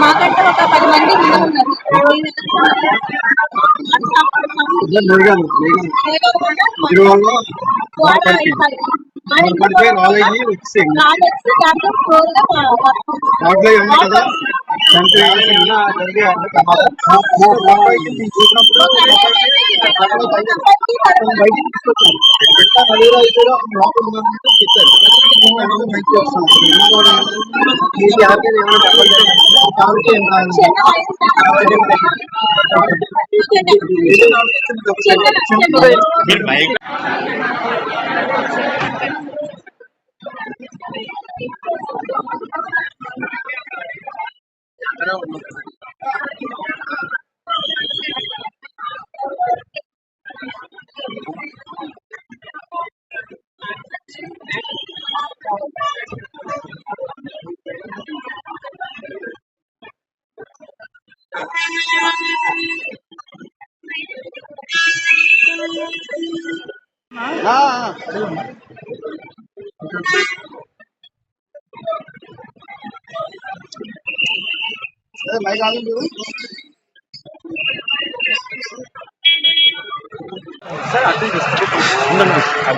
మాకంటే ఒక 10 మంది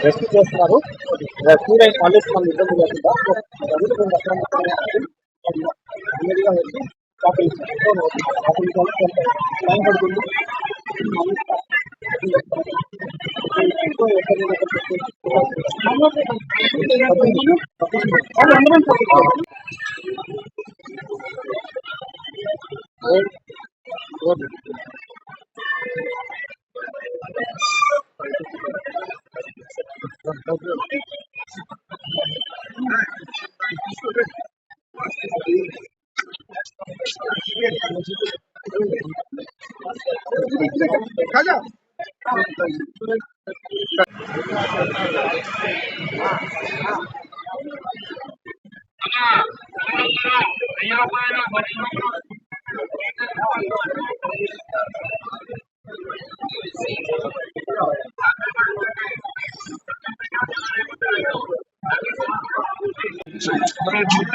రెస్ట్ చేస్తున్నారు. స్టూడెంట్ కాలేజ్ వాళ్ళు ఇబ్బంది లేకుండా వచ్చి టైం పడుతుంది.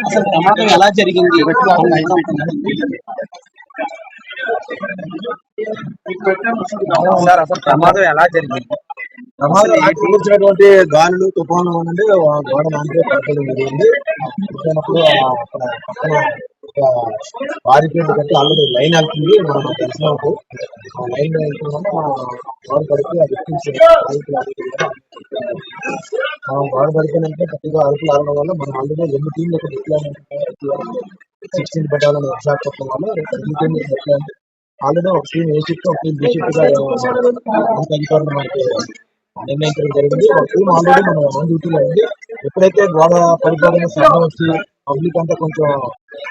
అసలు ప్రమాదం ఎలా జరిగింది? సార్ అసలు ప్రమాదం ఎలా జరిగింది? ప్రమాదం వచ్చినటువంటి గాలులు తుఫాను అనేది గోడ నాంటే పడడం జరిగింది. వచ్చినప్పుడు అక్కడ పక్కన ఒక బారికేడ్ కట్టి ఆల్రెడీ లైన్ వెళ్తుంది. మనం తెలిసినప్పుడు ఆ లైన్ వెళ్తుందని గోడ పడితే ఆ వ్యక్తి గోడ పడిపోయినంటే కొద్దిగా అరుపులు ఆడడం వల్ల మనం ఆల్రెడీ 2 టీంలు ఇక్కడ డిప్లాయ్మెంట్ 16 పెట్టాలని విశాఖపట్నం వల్ల 2 టీంలు పెట్టాలి. ఆల్రెడీ ఒక టీం ఏ షిఫ్ట్ ఒక టీం బి షిఫ్ట్ గా అధికారులు మనకి నిర్ణయించడం జరిగింది. ఒక టీం ఆల్రెడీ మన డ్యూటీలో ఉంది. ఎప్పుడైతే గోడ పడిపోయిన శబ్దం వచ్చి పబ్లిక్ అంతా కొంచెం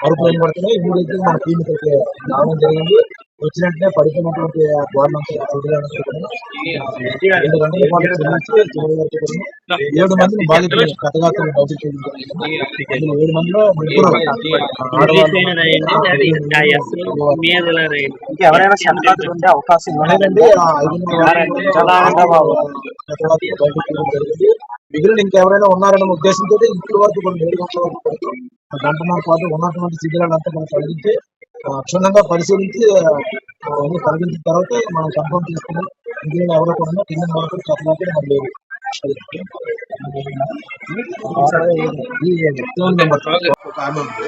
అరుపులు వినబడుతున్నాయి, ఇమీడియట్ గా మన టీం అయితే రావడం జరిగింది. వచ్చినట్టే పడిపోయినటువంటి గోడనంతా 2 గంటల పాటు చెల్లించి 7 మందిని బాధితులు కథగాతులు బయటకు 7 మందిలో ఎవరైనా శతగాతులు ఉండే అవకాశం లేదండి. 5 జరిగింది. మిగిలిన ఇంకెవరైనా ఉన్నారనే ఉద్దేశంతో ఇంటి వరకు కొన్ని 7 గంటల వరకు పడుతూ గంటన్నర పాటు ఉన్నటువంటి శిథిలాలంతా మనం తొలగించి క్షుణ్ణంగా పరిశీలించి అన్ని తొలగించిన తర్వాత మనం కన్ఫర్మ్ చేసుకుని మిగిలిన ఎవరో కూడా కింద వరకు చెప్పడానికి మనం లేదు. ఒక ఆమె ఉంది.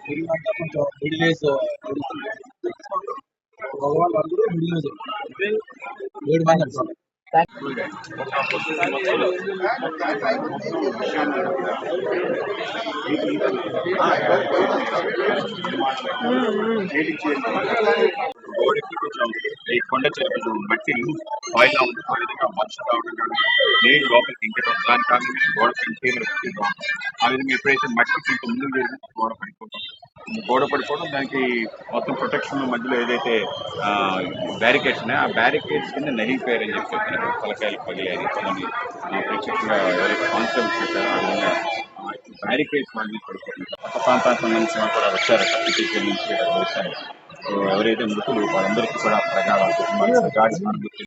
మిగిలినంతా కొంచెం మిడిల్ ఏజ్ మగవాళ్ళందరూ మిడిల్ ఏజ్ 7 మంది అంటారు. గోడకి కొంచెం కొండ చెట్టు మట్టి ఆయిల్ ఉంది. ఆ విధంగా వర్షం రావడం కానీ నీళ్ళు లోపలికి ఇంకడం దాని కారణంగా గోడ తీవ్ర ఆ విధంగా ఎప్పుడైతే మట్టి కొంచెం ముందు లేదు గోడ పడిపోవడం దానికి మొత్తం ప్రొటెక్షన్ మధ్యలో ఏదైతే బ్యారికేడ్స్ ఉన్నాయో ఆ బ్యారికేడ్స్ కింద నలిగిపోయారని చెప్పి చెప్తున్నారు. తలకాయలు పగిలాయి కొన్ని ప్రత్యేకంగా ఎవరైతే కాన్స్టేబుల్స్ పెట్టారో ఆ విధంగా బ్యారికేడ్స్ మళ్ళీ పడిపోతుంది. పక్క ప్రాంతానికి సంబంధించిన కూడా వచ్చారు సిటీకి నుంచి వచ్చారు. ఎవరైతే మృతులు వాళ్ళందరికీ కూడా ప్రగాఢ అనుభూతి.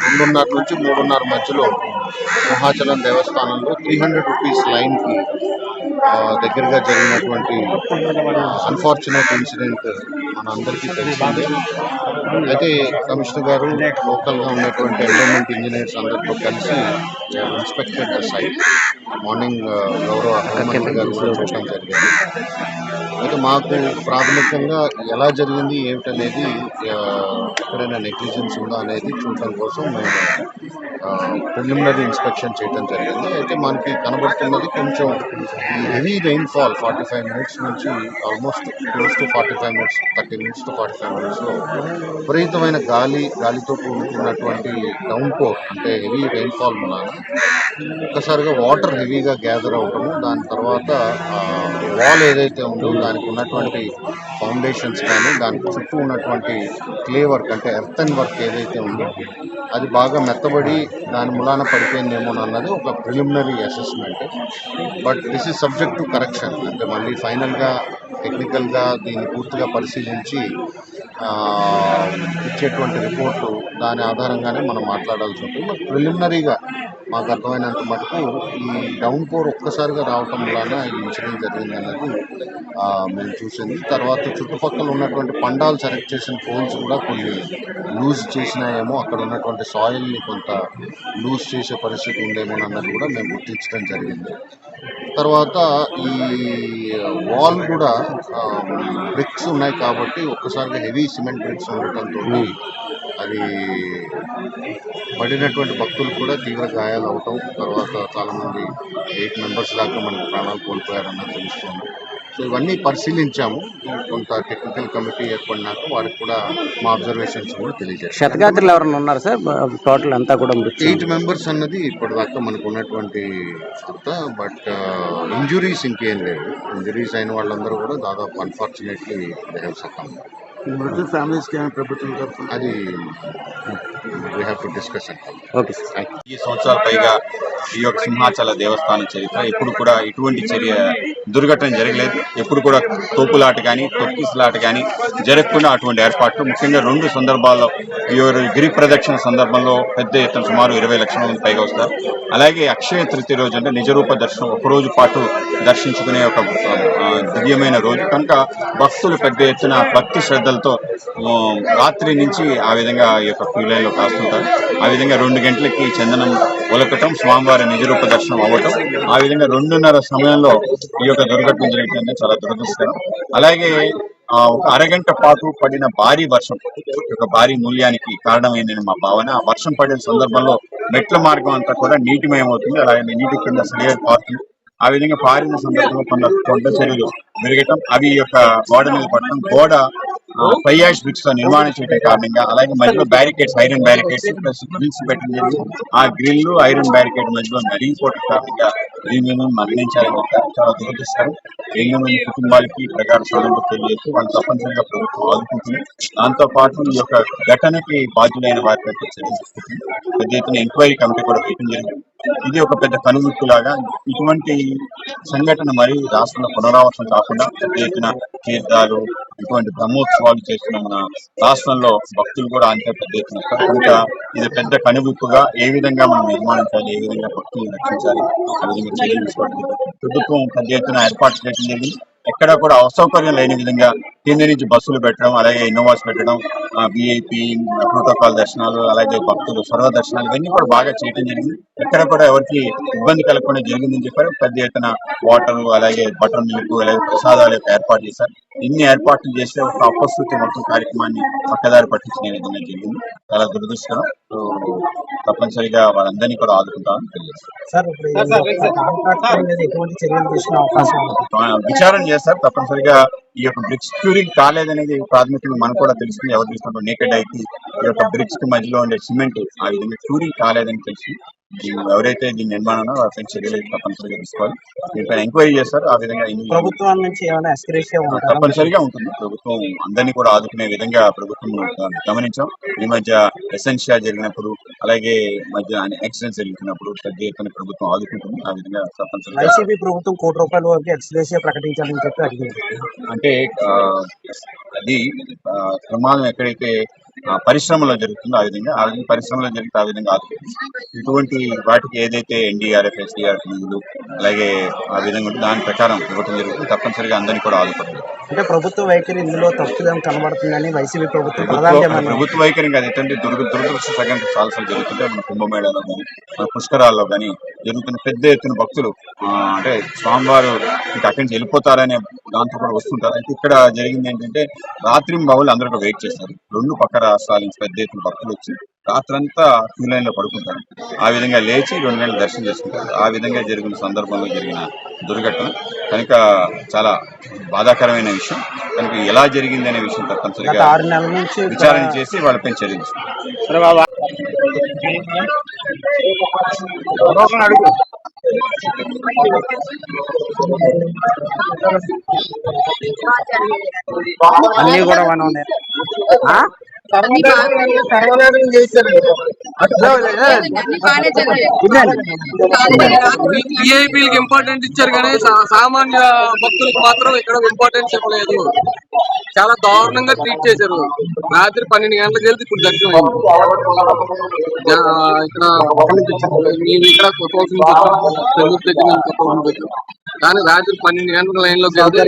రెండున్నర నుంచి 3:30 మధ్యలో సింహాచలం దేవస్థానంలో 300 రూపీస్ లైన్ కి దగ్గరగా జరిగినటువంటి అన్ఫార్చునేట్ ఇన్సిడెంట్ మన అందరికీ తెలిసిందే. అయితే కమిషనర్ గారు లోకల్ గా ఉన్నటువంటి ఎండోమెంట్ ఇంజనీర్స్ అందరితో కలిసి ఇన్స్పెక్టెడ్ ద సైట్. మార్నింగ్ గౌరవ హోంమంత్రి గారు కూడా చూడటం జరిగింది. అయితే మాకు ప్రాథమికంగా ఎలా జరిగింది ఏమిటనేది ఎక్కడైనా నెగ్లిజెన్స్ ఉందా అనేది చూడటం కోసం మేము ప్రిలిమినరీ ఇన్స్పెక్షన్ చేయడం జరిగింది. అయితే మనకి కనబడుతున్నది కొంచెం హెవీ రెయిన్ఫాల్ 45 మినిట్స్ నుంచి almost close to 45 minutes 30 minutes to 45 మినిట్స్లో విపరీతమైన గాలితో కూడుకున్నటువంటి డౌన్ పోర్ అంటే హెవీ రెయిన్ఫాల్ మూలాన ఒక్కసారిగా వాటర్ హెవీగా గ్యాదర్ అవటము, దాని తర్వాత వాల్ ఏదైతే ఉందో దానికి ఉన్నటువంటి ఫౌండేషన్స్ కానీ దానికి చుట్టూ ఉన్నటువంటి క్లే వర్క్ అంటే ఎర్తన్ వర్క్ ఏదైతే ఉందో అది బాగా మెత్తబడి దాని మూలాన పడిపోయిందేమో అన్నది ఒక preliminary assessment. But this is subject to correction. అంటే మళ్ళీ ఫైనల్గా టెక్నికల్గా దీన్ని పూర్తిగా పరిశీలించి ఇచ్చేటువంటి రిపోర్టు దాని ఆధారంగానే మనం మాట్లాడాల్సి ఉంటుంది. బట్ ప్రిలిమినరీగా మాకు అర్థమైనంత మటుకు ఈ డౌన్ పోర్ ఒక్కసారిగా రావటం వలన ఈ ఇన్సిడెంట్ జరిగింది అన్నది మేము చూసింది. తర్వాత చుట్టుపక్కల ఉన్నటువంటి పండాలు సెలెక్ట్ చేసిన పోల్స్ కూడా కొన్ని లూజ్ చేసినాయేమో, అక్కడ ఉన్నటువంటి సాయిల్ని కొంత లూజ్ చేసే పరిస్థితి ఉందేమో అన్నది కూడా మేము గుర్తించడం జరిగింది. తర్వాత ఈ వాల్ కూడా బ్రిక్స్ ఉన్నాయి కాబట్టి ఒక్కసారిగా హెవీ సిమెంట్ బ్రిక్స్ ఉండటంతో అది పడినటువంటి భక్తులు కూడా తీవ్ర గాయాలు అవటం, తర్వాత చాలామంది 8 మెంబర్స్ దాకా మనకు ప్రాణాలు కోల్పోయారన్నది తెలుస్తుంది. సో ఇవన్నీ పరిశీలించాము. కొంత టెక్నికల్ కమిటీ ఏర్పడినాక వారికి కూడా మా అబ్జర్వేషన్స్ కూడా తెలియజేస్తాం. శతగాత్రులు ఎవరైనా ఉన్నారు సార్? టోటల్ అంతా కూడా 8 మెంబర్స్ అన్నది ఇప్పటిదాకా మనకు ఉన్నటువంటి వార్త. బట్ ఇంజురీస్ ఇంకేం లేవు. ఇంజురీస్ అయిన వాళ్ళందరూ కూడా దాదాపు అన్ఫార్చునేట్లీ దే హ్యావ్ సకమ్. అది we have to discuss. Okay sir. ఈ సంవత్సరాల పైగా ఈ యొక్క సింహాచల దేవస్థానం చరిత్ర ఎప్పుడు కూడా ఇటువంటి దుర్ఘటన జరగలేదు. ఎప్పుడు కూడా తోపులాట కానీ తొక్కిసలాట కానీ జరగకుండా అటువంటి ఏర్పాట్లు, ముఖ్యంగా 2 సందర్భాల్లో ఈ గిరి ప్రదక్షిణ సందర్భంలో పెద్ద ఎత్తున సుమారు 20 లక్షల మంది పైగా వస్తారు. అలాగే అక్షయ తృతీయ రోజు అంటే నిజరూప దర్శనం, ఒక రోజు పాటు దర్శించుకునే ఒక దివ్యమైన రోజు కనుక భక్తులు పెద్ద ఎత్తున భక్తి శ్రద్ధలతో రాత్రి నుంచి ఆ విధంగా ఈ యొక్క క్యూ లైన్లో కాస్తుంటారు. ఆ విధంగా 2 గంటలకి చందనం ఒలకటం, స్వామివారి నిజరూప దర్శనం అవ్వటం, ఆ విధంగా 2:30 సమయంలో ఈ యొక్క దుర్ఘటన జరగటం చాలా దురదృష్టకరం. అలాగే ఒక అరగంట పాటు పడిన భారీ వర్షం యొక్క భారీ మూల్యానికి కారణమైందని మా భావన. ఆ వర్షం పడిన సందర్భంలో మెట్ల మార్గం అంతా కూడా నీటిమయమవుతుంది. అలాగే నీటి కింద సెలయేరు పారుతుంది. ఆ విధంగా పారిన సందర్భంలో కొండ చర్యలు మెరుగటం, అవి యొక్క గోడ మీద పడటం, గోడ పైయాష్ బ్రిక్స్ తో నిర్మాణం చేయడం కారణంగా, అలాగే మధ్యలో barricades, iron barricades plus grills పెట్టడం జరిగింది. ఆ గ్రిల్ ఐరన్ బ్యారికేడ్ మధ్యలో నలిగిపోవడం కారణంగా దీనిని మరణించాలని చెప్పారు. చాలా దురదృష్టకరం. 2 మంది కుటుంబాలకి ప్రగాఢ సానుభూతి తెలియజేస్తూ వాళ్ళు తప్పనిసరిగా ప్రభుత్వం ఆదుకుంటుంది. దాంతో పాటు ఈ యొక్క ఘటనకి బాధ్యులైన వారిపై చర్యలు తీసుకుంటుంది. పెద్ద ఎత్తున ఎంక్వైరీ కమిటీ కూడా వేయడం జరిగింది. ఇది ఒక పెద్ద కనువిప్పులాగా ఇటువంటి సంఘటన మరి రాష్ట్రంలో పునరావృతం కాకుండా పెద్ద ఎత్తున తీర్థాలు, ఇటువంటి బ్రహ్మోత్సవాలు చేస్తున్న మన రాష్ట్రంలో భక్తులు కూడా అంతే పెద్ద ఎత్తున వస్తారు. కనుక ఇది పెద్ద కనువిప్పుగా ఏ విధంగా మనం నిర్మాణించాలి, ఏ విధంగా భక్తులు రక్షించాలి, ఆ విధంగా చర్యలు తీసుకోవడం ప్రభుత్వం పెద్ద ఎత్తున ఏర్పాటు చేయడం జరిగింది. ఎక్కడా కూడా అసౌకర్యం లేని విధంగా కింద నుంచి బస్సులు పెట్టడం, అలాగే ఇన్నోవాస్ పెట్టడం, విఐపి ప్రోటోకాల్ దర్శనాలు, అలాగే భక్తులు సర్వ దర్శనాలు, ఇవన్నీ కూడా బాగా చేయడం జరిగింది. ఎక్కడ కూడా ఎవరికి ఇబ్బంది కలగకుండా జరిగిందని చెప్పారు. పెద్ద ఎత్తున వాటర్, అలాగే బటర్ మిల్క్, అలాగే ప్రసాదాలు ఏర్పాటు చేశారు. ఇన్ని ఏర్పాట్లు చేస్తే ఒక అపశృతి మొత్తం కార్యక్రమాన్ని పక్కదారి పట్టించిన విధంగా జరిగింది. చాలా దురదృష్టకరం. తప్పనిసరిగా వాళ్ళందరినీ కూడా ఆదుకుంటామని తెలియజేస్తారు. విచారణ చేస్తారు. తప్పనిసరిగా ఈ యొక్క బ్రిక్స్ క్యూరింగ్ కాలేదనేది ప్రాథమికంగా మనకు కూడా తెలుస్తుంది. ఎవరు తీసుకుంటారు నేకెడ్ అయితే ఈ యొక్క బ్రిక్స్ కి మధ్యలో ఉండే సిమెంట్ ఆ విధంగా క్యూరింగ్ కాలేదని తెలిసి ఎవరైతే దీని నిర్మాణంలో వారిపై చర్యలు తప్పనిసరిగా తీసుకోవాలి. దీనిపైన ఎంక్వైరీ చేస్తారు. ఆ విధంగా ప్రభుత్వం నుంచి ఏమైనా తప్పనిసరిగా ఉంటుంది. ప్రభుత్వం అందరినీ కూడా ఆదుకునే విధంగా ప్రభుత్వం గమనించాం. ఈ మధ్య ఎసెన్షియా జరిగినప్పుడు, అలాగే మధ్య యాక్సిడెంట్స్ జరుగుతున్నప్పుడు పెద్ద ఎత్తున ప్రభుత్వం ఆదుకుంటుంది. ఆ విధంగా తప్పనిసరిగా వైసీపీ ప్రభుత్వం ₹1 వరకు ఎక్స్గ్రేషియా ప్రకటించాలని చెప్పి అడిగింది. అంటే అది ప్రమాదం ఎక్కడైతే పరిశ్రమలో జరుగుతుందో ఆ విధంగా పరిశ్రమలో జరిగితే ఆ విధంగా ఆదుకుంటుంది. ఇటువంటి వాటికి ఏదైతే ఎన్డీఆర్ఎఫ్, ఎస్డీఆర్ఎఫ్ నిధులు అలాగే ఆ విధంగా దాని ప్రకారం ఇవ్వడం జరుగుతుంది. తప్పనిసరిగా అందరినీ కూడా ఆదుకుంటుంది. అంటే ప్రభుత్వ వైఖరి ఇందులో తప్పుదం కనబడుతుందని వైసీపీ ప్రభుత్వం ప్రభుత్వ వైఖరి కాదు, ఏంటంటే దురదృష్ట సంఘటన చాలాసార్లు జరుగుతుంటే మన కుంభమేళాలో కానీ మన పుష్కరాల్లో కానీ జరుగుతున్న పెద్ద ఎత్తున భక్తులు అంటే స్వామివారు ఇంకా అక్కడి నుంచి వెళ్ళిపోతారనే దాంతో కూడా వస్తుంటారు. అయితే ఇక్కడ జరిగింది ఏంటంటే రాత్రి బావులు అందరూ కూడా వెయిట్ చేస్తారు. 2 పక్క రాష్ట్రాల నుంచి పెద్ద ఎత్తున భక్తులు వచ్చి రాత్రంతా క్యూ లైన్ లో పడుకుంటారు. ఆ విధంగా లేచి 2 గంటలు దర్శనం చేసుకుంటారు. ఆ విధంగా జరిగిన సందర్భంలో జరిగిన దుర్ఘటన కనుక చాలా బాధాకరమైన విషయం. కనుక ఎలా జరిగింది అనే విషయం తప్పనిసరిగా 6 నెలల నుంచి విచారణ చేసి వాళ్ళపై చర్యలు తీసుకుంటారు. అన్ని కూడా మనం విఐపీలకు ఇంపార్టెంట్ ఇచ్చారు కానీ సామాన్య భక్తులకు మాత్రం ఇక్కడ ఇంపార్టెన్స్ ఇవ్వలేదు. చాలా దారుణంగా ట్రీట్ చేశారు. రాత్రి 12 గంటలకు వెళ్తే ఇప్పుడు దర్శనం ఇక్కడ కానీ రాత్రి 12 గంటల లైన్ లోకి వెళ్తే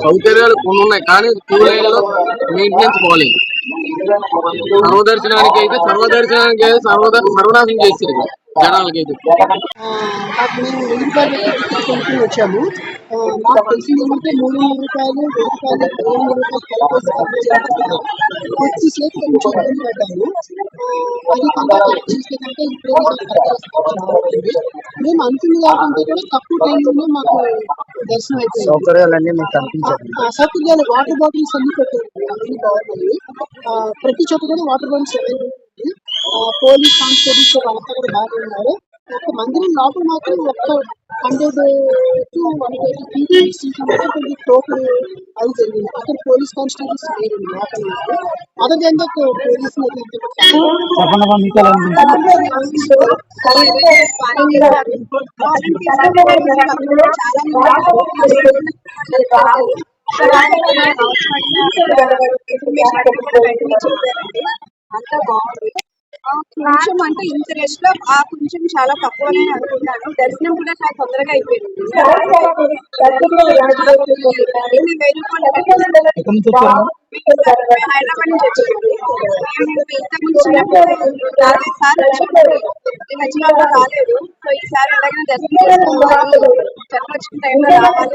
సౌకర్యాలు కొన్ని ఉన్నాయి కానీ క్యూ లైన్ లో మెయింటెనెన్స్ పోలేదు. సర్వదర్శనానికి అయితే సర్వనాశం చేశారు. జనాలకి ఇది. మాకు మేము 1000 రూపాయలు పెట్టి టికెట్ కొనుక్కొని వచ్చాము. మాకు తెలిసింది ఏమంటే 300 రూపాయలు, 1000 రూపాయలు, 1500 రూపాయలు కలిపేసి కొద్దిసేపు కొంచెం ఇబ్బంది పడ్డాము. అది తొందరగా వచ్చేసేదంటే ఇప్పుడే ఉంటుంది. మేము అనుకున్న దాకంటే కూడా తక్కువ టైంలోనే మాకు దర్శనం అయిపోయింది. సౌకర్యాలన్నీ మీకు కనిపించారు. సౌకర్యాలు వాటర్ బాటిల్స్ అన్ని పెట్టారు, అవన్నీ బాగున్నాయి. ప్రతి చోట కూడా వాటర్ బాటిల్స్ అవైలబుల్ ఉంది. పోలీస్ కానిస్టేబుల్స్ వాళ్ళంతా కూడా బాగా ఉన్నారు. ఒక మందిరం లోపల మాత్రం ఒక 100 to 120 feet కొంచెం టోకెన్ అది జరిగింది. అక్కడ పోలీస్ కానిస్టేబుల్స్ లేరు లోపల. అదర్ దెన్ దట్ పోలీస్ అంతా బాగుంది. కొంచెం అంటే ఇంట్రెస్ట్ లో కొంచెం చాలా తక్కువనే అనుకుంటాను. దర్శనం కూడా చాలా తొందరగా అయిపోయింది. 2000 హైదరాబాద్ నుంచి వచ్చింది. ఇంతకుముందు రాలేదు సార్, ఈ మధ్యలో రాలేదు. సో ఈసారి ఎలాగైనా దర్శనం చేసుకోవాలి, జన్మ వచ్చిన టైంలో రావాలి.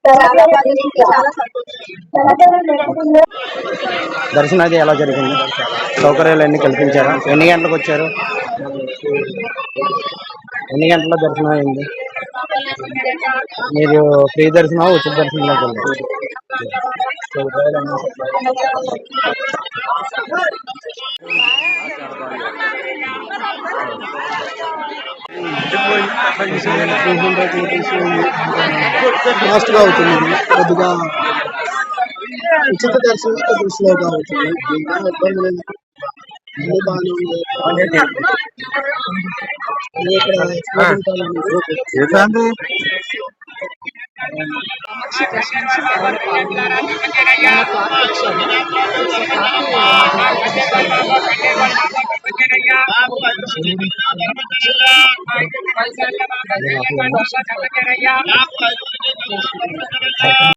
చాలా బాగా చాలా సంతోషం. దర్శనం అది ఎలా జరిగింది? సౌకర్యాలు అన్నీ కల్పించారా? ఎన్ని గంటలకు వచ్చారు? ఎన్ని గంటల దర్శనం అయింది? మీరు ఫ్రీ దర్శనం ఉచిత దర్శనంలోకి వెళ్ళారు? ఫాస్ట్ గా అవుతుంది. కొద్దిగా ఉచిత దర్శనం కొద్దిగా స్లోగా అవుతుంది. ఇబ్బంది లేదు, అన్ని బాగానే ఉంది. ఇక్కడ